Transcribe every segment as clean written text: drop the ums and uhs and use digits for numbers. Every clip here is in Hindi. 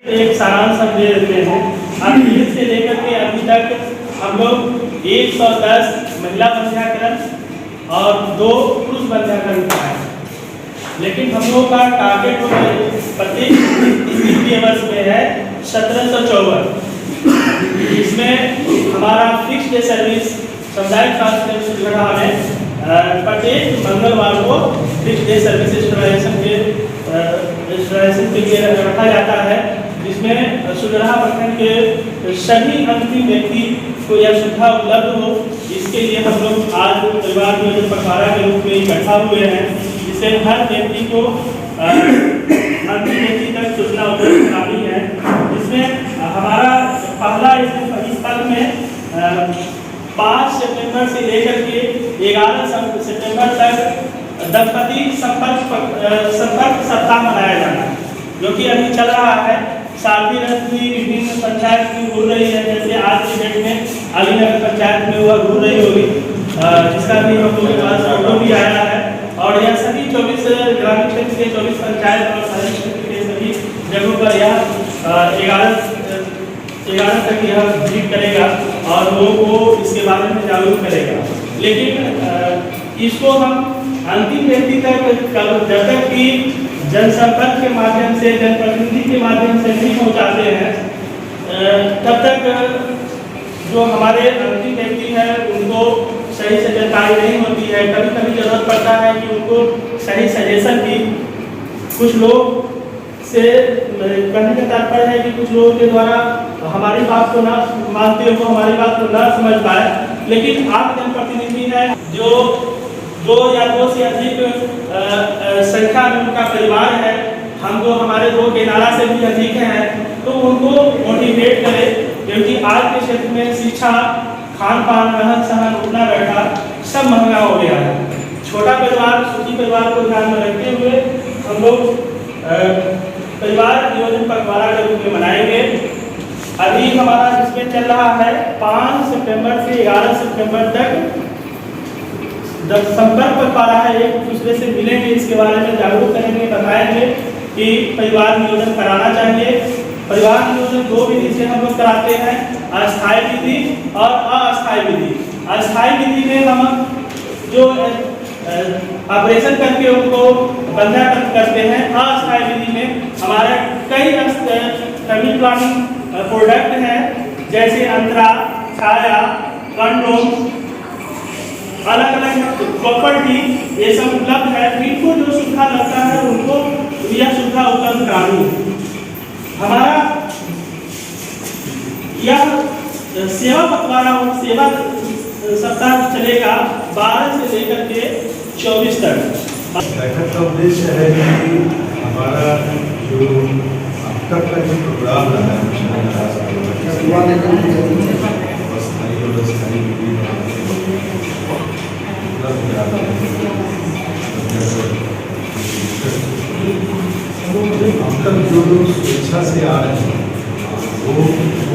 एक सारांश हम दे देते हैं। अभी से लेकर के अभी तक हम लोग 110 महिला बंध्याकरण और 2 पुरुष बंध्याकरण कराए, लेकिन हम लोग का टारगेट प्रत्येक वित्तीय वर्ष में है 1754। इसमें हमारा फिक्स डे सर्विस सामुदायिक स्वास्थ्य सुविधा में प्रत्येक मंगलवार को फिक्स डे सर्विस स्टेबलाइजेशन के लिए रखा जाता है, जिसमें सुलरा प्रखंड के सभी अंतिम व्यक्ति को यह सुविधा उपलब्ध हो। इसके लिए हम लोग आज परिवार नियोजन पखवाड़ा के रूप में इकट्ठा हुए हैं, जिससे हर व्यक्ति को अंतिम व्यक्ति तक सूचना उपलब्ध करानी है। जिसमें हमारा पहला इस पल में 5 सितंबर से लेकर के 11 सितंबर तक दंपति संपर्क सप्ताह मनाया जाना है, जो कि अभी चल रहा है। साथ ही भी विभिन्न पंचायत में घूर रही है, जैसे आज के डेट में अलीनगर पंचायत में वह घूर रही होगी, जिसका भी हम लोगों के पास फोटो भी आया है। और यह सभी 24 ग्रामीण क्षेत्र के 24 पंचायत और शहरी क्षेत्र के सभी जगहों पर यह 11 तक यह विजिट करेगा और लोगों को इसके बारे में जागरूक करेगा। लेकिन इसको हम अंतिम व्यक्ति तक जब तक कि जनसंपर्क के माध्यम से, जनप्रतिनिधि के माध्यम से नहीं पहुंचाते हैं, तब तक जो हमारे अंतिम व्यक्ति हैं उनको सही से जानकारी नहीं होती है। कभी कभी जरूरत पड़ता है कि उनको सही सजेशन की। कुछ लोग से कहने का तात्पर्य है कि कुछ लोगों के द्वारा हमारी बात को ना मानते हो, हमारी बात को ना समझ पाए, लेकिन आप जनप्रतिनिधि हैं जो 2 या 2 से अधिक संख्या में उनका परिवार है, हम जो हमारे 2 के नारा से भी अधिक हैं, तो उनको मोटिवेट करें। क्योंकि आज के क्षेत्र में शिक्षा, खान पान, रहन सहन, उठना बैठा सब महंगा हो गया है। छोटा परिवार, सुखी परिवार को ध्यान में रखते हुए हम लोग परिवार नियोजन पखवाड़ा के रूप में मनाएंगे। अभी हमारा इसमें चल रहा है 5 सितंबर से 11 सितंबर तक संपर्क पखवाड़ा है। एक दूसरे से मिलेंगे, इसके बारे में जागरूक करेंगे, बताएंगे कि परिवार नियोजन कराना चाहिए। परिवार नियोजन 2 विधि से हम लोग कराते हैं, अस्थायी विधि और अस्थायी विधि। अस्थायी विधि में हम जो ऑपरेशन करके उनको बंध्याकरण करते हैं। अस्थायी विधि में हमारे कई फैमिली प्लानिंग प्रोडक्ट हैं, जैसे अंतरा, छाया, कंडोम, अलग अलग प्रॉपर्टी, ये सब उपलब्ध है। इनको जो सुविधा लगता है उनको यह सुविधा उपलब्ध करानी है। हमारा यह सेवा पखवाड़ा और सेवा सप्ताह चलेगा 12 से लेकर के 24 तक। बैठक का उद्देश्य है कि हमारा जो अब तक का जो प्रोग्राम रहा है अब तक जो लोग स्वेच्छा से आ रहे हैं वो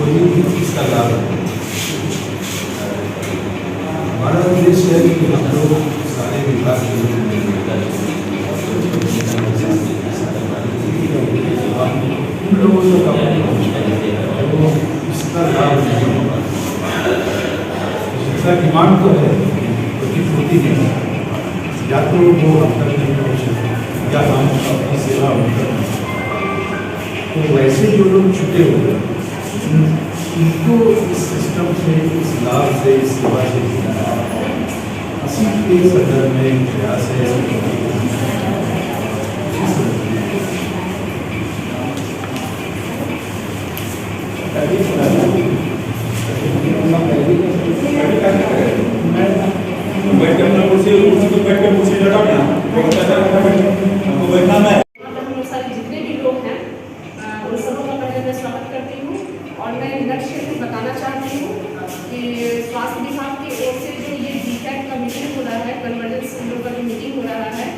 ही इसका लाभ है। हमारा उद्देश्य है कि हम लोग सारे विभाग उन लोगों को इसका लाभ नहीं होगा। इसका डिमांड तो है, लेकिन होती नहीं, या तो वो हम तक नहीं पहुँचे या हम अपनी सेवा उनका। तो वैसे जो लोग छुटे हुए उनको इस सिस्टम से, इस लाभ से, इस सेवा से इसी के संदर्भ में प्रयास है। जितने भी लोग हैं उन सबों का पहले मैं स्वागत करती हूँ और मैं लक्ष्य को बताना चाहती हूँ कि स्वास्थ्य विभाग की ओर से जो ये DCAT का मीटिंग हो रहा है, कन्वर्जेंस सेंटर का जो मीटिंग हो रहा है,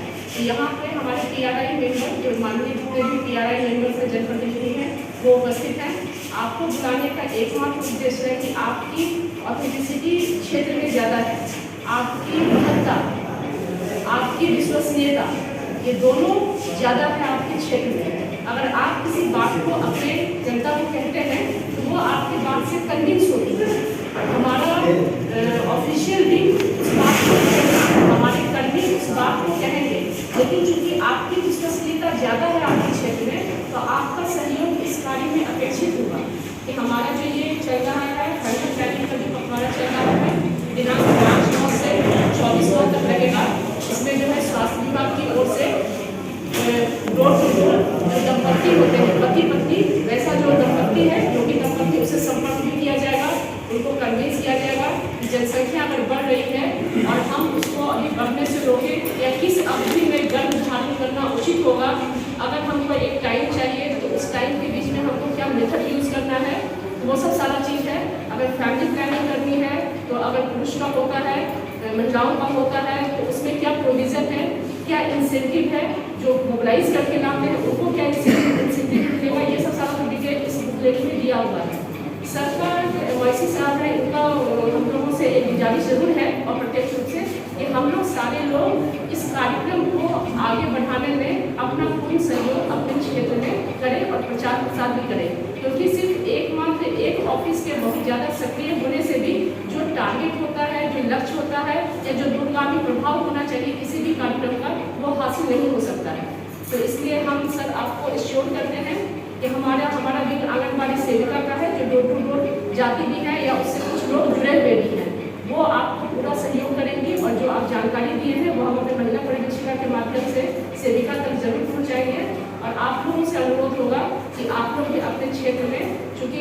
यहाँ पे हमारे PRI मेंबर, जो माननीय जितने भी PRI मेंबर से जनप्रतिनिधि हैं वो उपस्थित हैं। आपको बुलाने का एकमात्र उद्देश्य है कि आपकी ऑथेंटिसिटी क्षेत्र में ज़्यादा है, आपकी महत्ता, आपकी विश्वसनीयता ये दोनों ज़्यादा है आपके क्षेत्र में। अगर आप किसी बात को अपने जनता को कहते हैं तो वो आपकी बात से कन्विंस होती है। हमारा ऑफिशियल भी उस बात को कहेगा, हमारे कर्मी उस बात को कहेंगे, लेकिन चूंकि आपकी विश्वसनीयता ज़्यादा है आपके क्षेत्र में तो आपका सहयोग इस कार्य में अपेक्षित होगा। कि हमारा जो ये चल रहा है हर्बल रैली का जो पखवाड़ा चल रहा है दिनांक 5/9 से 24/9 तक लगेगा। इसमें जो है स्वास्थ्य विभाग की ओर से डोर टू डोर जो दंपत्ति होते हैं पति पत्नी, वैसा जो दंपत्ति है जो भी दंपत्ति उससे संपर्क भी किया जाएगा, उनको कन्विंस किया जाएगा कि जनसंख्या अगर बढ़ रही है और हम उसको अभी बढ़ने से रोकें या किस अवधि में गर्भ धारण करना उचित होगा। अगर हमको एक टाइम चाहिए तो उस टाइम के बीच में हमको क्या मेथड यूज़ करना है, वो सब सारा चीज़ है। अगर फैमिली प्लानिंग करनी है तो अगर पुरुष का होता है, महिलाओं का होता है, तो उसमें क्या प्रोविज़न है, क्या इंसेंटिव है, जो मोबिलाइज करके लाते हैं उनको क्या इंसेंटिव मिलेगा, ये सब सारा डिटेल इस बुकलेट में दिया हुआ है। सरकार वैसी साहब है, इनका हम लोगों से एक गुजारिश जरूर है और प्रत्यक्ष रूप से कि हम लोग सारे लोग इस कार्यक्रम को आगे बढ़ाने में अपना पूर्ण सहयोग अपने क्षेत्र में करें और प्रचार प्रसार भी करें, क्योंकि सिर्फ एकमात्र एक ऑफिस के बहुत ज़्यादा सक्रिय होने से भी जो टारगेट होता है, जो लक्ष्य होता है या जो दूरगामी प्रभाव होना चाहिए किसी भी कार्यक्रम का, वो हासिल नहीं हो सकता है। तो इसलिए हम सर आपको एश्योर करते हैं कि हमारा विंग आंगनबाड़ी सेविका का है जो डोर टू डोर जाती भी है या उससे कुछ लोग जुड़े हुए भी हैं, वो आपको पूरा सहयोग करेंगी और जो आप जानकारी दिए हैं वो हम अपने महिला परिदर्शिका के माध्यम से सेविका तक जरूर पहुँचाएंगे। और आप लोगों से अनुरोध होगा कि आप लोग भी अपने क्षेत्र में, चूँकि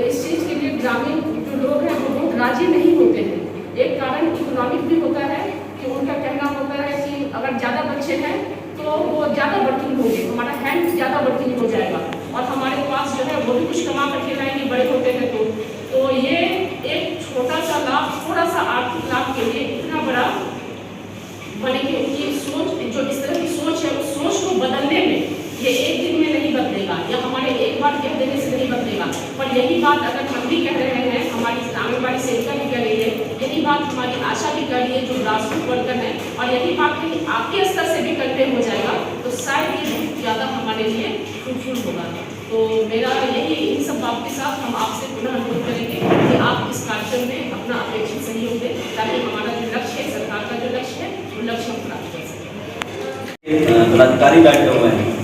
इस चीज़ के लिए ग्रामीण जो लोग हैं वो बहुत राजी नहीं होते हैं। एक कारण इकोनॉमिक भी होता है कि उनका कहना होता है कि अगर ज़्यादा बच्चे हैं तो वो ज़्यादा वर्किंग होंगे, हमारा हैंड ज़्यादा वर्किंग हो जाएगा और हमारे पास जो है वो भी कुछ कमा करके लाएंगे बड़े होते हैं तो ये एक छोटा सा लाभ, थोड़ा सा आर्थिक लाभ के लिए इतना बड़ा बनेंगे। उनकी सोच, जो इस तरह की सोच है, उस सोच को बदलने में ये एक दिन में नहीं बदलेगा या हमारे एक बार कह देने से नहीं बदलेगा। पर यही बात अगर हम भी कह रहे हैं, हमारी आंगनबाड़ी सेविका भी कह रही है, यही बात हमारी आशा भी कर रही है जो ग्रासरूट वर्कर है, और यही बात कहीं आपके स्तर से भी कन्वे हो जाएगा तो शायद ये बहुत ज़्यादा हमारे लिए फ्रूटफुल होगा। तो मेरा यही इन सब बात के साथ हम आपसे पुनः अनुरोध करेंगे कि आप इस कार्यक्रम में अपना अपेक्षित सहयोग दें ताकि हमारा जो लक्ष्य है, सरकार का जो लक्ष्य है, वो लक्ष्य हम प्राप्त कर सकें। पदाधिकारी बैठे हुए हैं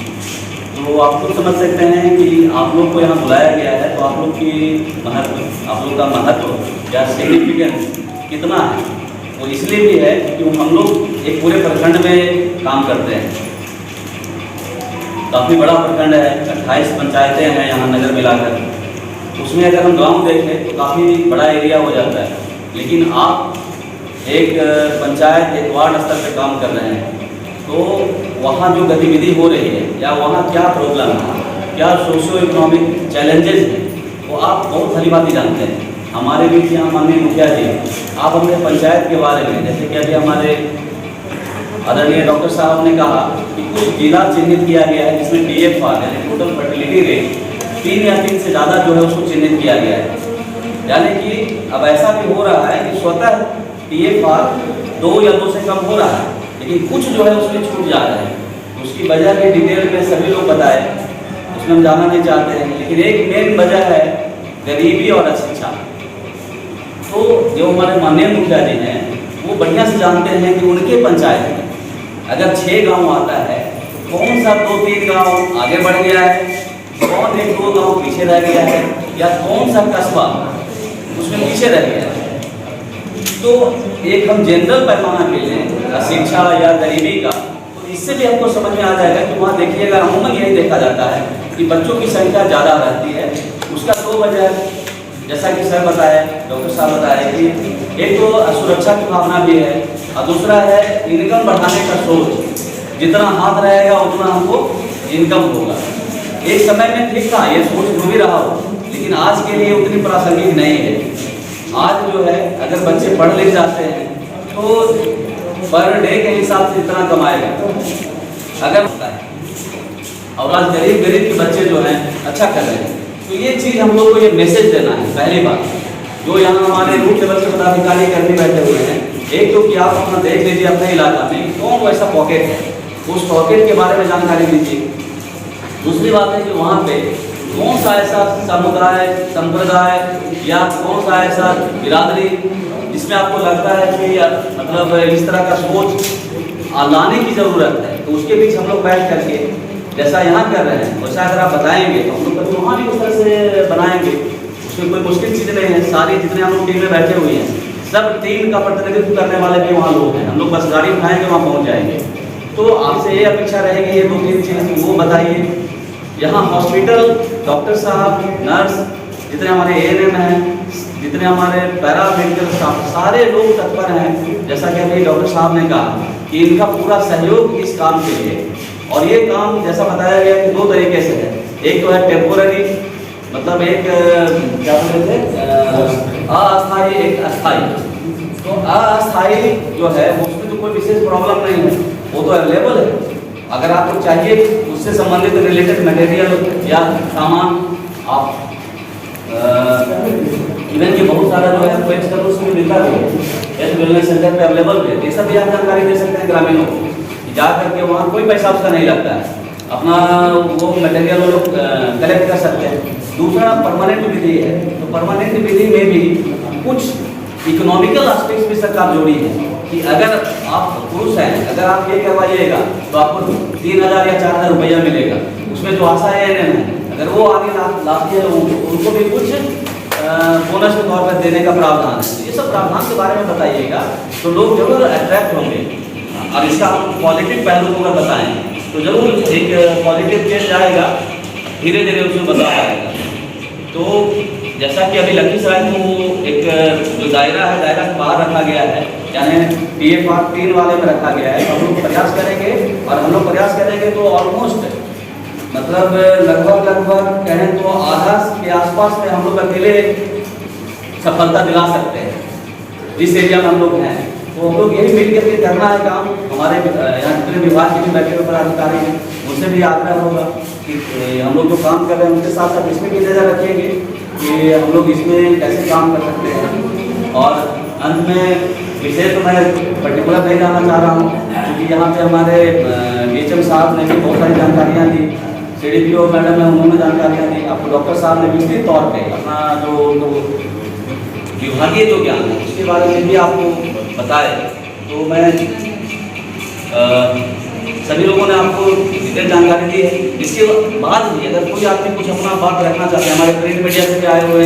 तो आप लोग समझ सकते हैं कि आप लोग को यहाँ बुलाया गया है तो आप लोग की महत्व, आप लोग का महत्व या सिग्निफिकेंस कितना है, वो इसलिए भी है क्योंकि हम लोग एक पूरे प्रखंड में काम करते हैं। काफ़ी बड़ा प्रखंड है, 28 पंचायतें हैं यहाँ नगर मिलाकर, उसमें अगर हम गांव देखें तो काफ़ी बड़ा एरिया हो जाता है। लेकिन आप एक पंचायत, एक वार्ड स्तर पर काम कर रहे हैं तो वहाँ जो गतिविधि हो रही है या वहाँ क्या प्रॉब्लम है, क्या सोशियो इकोनॉमिक चैलेंजेस हैं, वो आप बहुत भली बात जानते हैं। हमारे बीच यहाँ माननीय मुखिया जी, आप अपने पंचायत के बारे में, जैसे कि अभी हमारे आदरणीय डॉक्टर साहब ने कहा कि कुछ जिला चिन्हित किया गया है जिसमें TFR यानी टोटल फर्टिलिटी रेट 3 या 3 से ज़्यादा जो है उसको चिन्हित किया गया है। यानी कि अब ऐसा भी हो रहा है कि स्वतः TFR 2 या 2 से कम हो रहा है, लेकिन कुछ जो है उसमें छूट जा रहे हैं। उसकी वजह की डिटेल में सभी लोग बताए, उसमें हम जाना नहीं चाहते हैं, लेकिन एक मेन वजह है गरीबी और अशिक्षा। तो जो हमारे माननीय मुखिया जी हैं वो बढ़िया से जानते हैं कि उनके पंचायत में अगर 6 गांव आता है तो कौन सा 2-3 गांव आगे बढ़ गया है, कौन 1-2 गांव पीछे रह गया है, या कौन सा कस्बा उसमें पीछे रह गया है। तो एक हम जनरल पैमाना के लिए शिक्षा या गरीबी का, तो इससे भी हमको समझ में आ जाएगा कि वहाँ देखिएगा अमूमन यही देखा जाता है कि बच्चों की संख्या ज़्यादा रहती है। उसका 2 वजह, जैसा कि सर बताए, डॉक्टर साहब बताए कि एक तो सुरक्षा की भावना भी है और दूसरा है इनकम बढ़ाने का सोच। जितना हाथ रहेगा उतना हमको इनकम होगा। एक समय में ठीक था, ये सोच जो भी रहा हो, लेकिन आज के लिए उतनी प्रासंगिक नहीं है। आज जो है अगर बच्चे पढ़ लिख जाते हैं तो पर डे के हिसाब से इतना कमाएगा अगर होता है, और आज गरीब के बच्चे जो हैं अच्छा कर रहे हैं। तो ये चीज़ हम लोग को ये मैसेज देना है। पहली बात जो यहाँ हमारे रूट लेवल के पदाधिकारी करने बैठे हुए हैं, एक तो कि आप अपना देख लीजिए अपने इलाका में कौन वैसा पॉकेट है उस टॉपिक के बारे में जानकारी दीजिए। दूसरी बात है कि वहाँ पे कौन सा ऐसा समुदाय, संप्रदाय या कौन सा ऐसा बिरादरी जिसमें आपको लगता है कि मतलब इस तरह का सोच लाने की ज़रूरत है, तो उसके बीच हम लोग बैठ करके जैसा यहाँ कर रहे हैं वैसा अगर आप बताएंगे तो हम लोग कभी वहाँ भी उस तरह से बनाएंगे। उसमें कोई मुश्किल चीज़ नहीं है। सारी जितने हम लोग टीम में बैठे हुए हैं सब टीम का प्रतिनिधित्व करने वाले भी वहाँ लोग हैं। हम लोग बस गाड़ी उठाएंगे वहाँ पहुँच जाएंगे। तो आपसे ये अपेक्षा रहेगी, ये 2-3 चीज़ वो बताइए। यहाँ हॉस्पिटल, डॉक्टर साहब, नर्स, जितने हमारे ANM हैं, जितने हमारे पैरा मेडिकल स्टाफ, सारे लोग तत्पर हैं। जैसा कि अभी डॉक्टर साहब ने कहा कि इनका पूरा सहयोग इस काम के लिए। और ये काम जैसा बताया गया कि 2 तरीके से है। एक तो है टेम्पोररी, मतलब एक क्या बोलते थे अस्थायी, एक अस्थायी। तो अस्थायी जो है उसमें तो कोई विशेष प्रॉब्लम नहीं है, वो तो अवेलेबल है। अगर आपको चाहिए उससे संबंधित रिलेटेड मटेरियल या सामान आप इवन कि बहुत सारा जो है वेस्ट कर उसमें मिलता है, हेल्थ वेलनेस सेंटर पे अवेलेबल है। ये सब भी आप जानकारी दे सकते हैं ग्रामीणों को, जा करके वहाँ कोई पैसा उसका नहीं लगता है, अपना वो मटेरियल वो लोग कलेक्ट कर सकते हैं। दूसरा परमानेंट विधि है, तो परमानेंट विधि में भी कुछ इकोनॉमिकल एस्पेक्ट्स भी सरकार जोड़ी है कि अगर आप पुरुष हैं, अगर आप ये करवाइएगा तो आपको 3,000 या 4,000 रुपया मिलेगा। उसमें जो आशा ANM है अगर वो आगे लाती है उनको भी कुछ बोनस के तौर पर देने का प्रावधान है। ये सब प्रावधान के बारे में बताइएगा तो लोग जरूर अट्रैक्ट होंगे। और इसका हम पॉजिटिव पहलू को अगर बताएं तो जरूर एक पॉजिटिव चेंज आएगा, धीरे धीरे उसमें बदलाव आएगा। तो जैसा कि अभी लखीसराय को एक जो दायरा है, दायरा से बाहर रखा गया है, यानी PFR 3 वाले में रखा गया है। हम लोग प्रयास करेंगे और हम लोग प्रयास करेंगे तो ऑलमोस्ट मतलब लगभग कहें तो आधा के आसपास में हम लोग अकेले सफलता दिला सकते हैं जिस एरिया में हम लोग हैं। तो हम लोग यही मिल करके करना है काम। हमारे यहाँ जितने विभाग के भी बैठे हुए पदाधिकारी हैं उनसे भी आग्रह होगा कि हम लोग जो काम कर रहे हैं उनके साथ साथ इसमें भी नजर रखेंगे कि हम लोग इसमें कैसे काम कर सकते हैं। और अंत में विषय तो मैं पर्टिकुलर नहीं जाना चाह रहा हूँ क्योंकि यहाँ पे हमारे DHM साहब ने भी बहुत सारी जानकारियाँ दी, CDPO मैडम है उन्होंने जानकारियाँ दी, आपको डॉक्टर साहब ने विस्तृत तौर पे अपना जो विभागीय जो ज्ञान है उसके बारे में भी आपको बताए। तो मैं सभी लोगों ने आपको डिटेल जानकारी दी है। इसके बाद भी अगर कोई आपने कुछ अपना बात रखना चाहते हैं, हमारे प्रिंट मीडिया से भी आए हुए हैं।